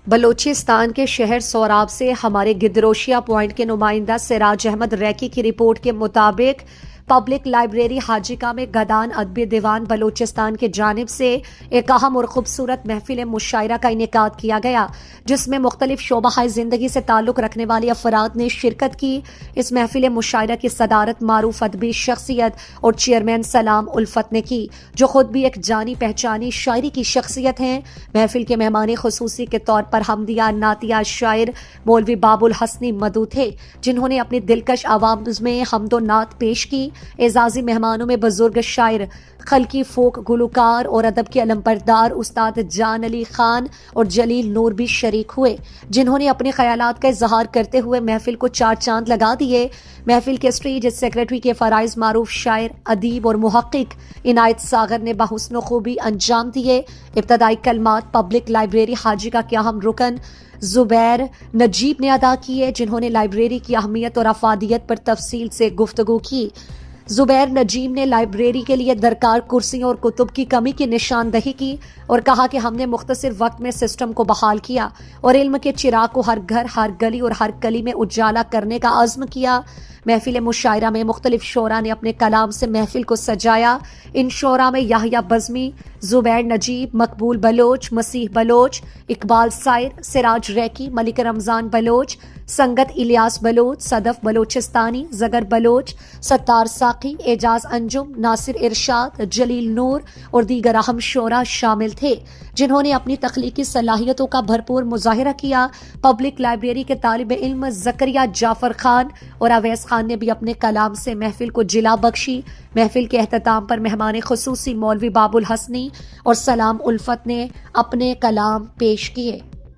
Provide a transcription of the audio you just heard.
بلوچستان کے شہر سوراب سے ہمارے گدروشیا پوائنٹ کے نمائندہ سراج احمد ریکی کی رپورٹ کے مطابق پبلک لائبریری حاجیکا میں گدان ادبی دیوان بلوچستان کی جانب سے ایک اہم اور خوبصورت محفل مشاعرہ کا انعقاد کیا گیا، جس میں مختلف شعبہ زندگی سے تعلق رکھنے والے افراد نے شرکت کی۔ اس محفل مشاعرہ کی صدارت معروف ادبی شخصیت اور چیئرمین سلام الفت نے کی، جو خود بھی ایک جانی پہچانی شاعری کی شخصیت ہیں۔ محفل کے مہمان خصوصی کے طور پر حمدیہ نعتیہ شاعر مولوی باب الحسنی مدعو تھے، جنہوں نے اپنی دلکش آواز میں حمد و نعت پیش کی۔ اعزازی مہمانوں میں بزرگ شاعر، خلقی فوک گلوکار اور ادب کے علمبردار استاد جان علی خان اور جلیل نور بھی شریک ہوئے، جنہوں نے اپنے خیالات کا اظہار کرتے ہوئے محفل کو چار چاند لگا دیے۔ محفل کے اسٹیج سیکرٹری کے فرائض معروف شاعر، ادیب اور محقق عنایت ساغر نے بحسن و خوبی انجام دیے۔ ابتدائی کلمات پبلک لائبریری حاجیکا کے اہم رکن زبیر نجیب نے ادا کیے، جنہوں نے لائبریری کی اہمیت اور افادیت پر تفصیل سے گفتگو کی۔ زبیر نجیب نے لائبریری کے لیے درکار کرسیوں اور کتب کی کمی کی نشاندہی کی اور کہا کہ ہم نے مختصر وقت میں سسٹم کو بحال کیا اور علم کے چراغ کو ہر گھر، ہر گلی اور ہر گلی میں اجالا کرنے کا عزم کیا۔ محفل مشاعرہ میں مختلف شعراء نے اپنے کلام سے محفل کو سجایا۔ ان شعراء میں یحییٰ بزمی، زبیر نجیب، مقبول بلوچ، مسیح بلوچ، اقبال سائر، سراج ریکی، ملک رمضان بلوچ، سنگت الیاس بلوچ، صدف بلوچستانی، زگر بلوچ، ستار ساقی، اعجاز انجم، ناصر ارشاد، جلیل نور اور دیگر اہم شعراء شامل تھے، جنہوں نے اپنی تخلیقی صلاحیتوں کا بھرپور مظاہرہ کیا۔ پبلک لائبریری کے طالب علم زکریا جعفر خان اور اویس خان نے بھی اپنے کلام سے محفل کو جلا بخشی۔ محفل کے اختتام پر مہمان خصوصی مولوی باب الحسنی اور سلام الفت نے اپنے کلام پیش کیے۔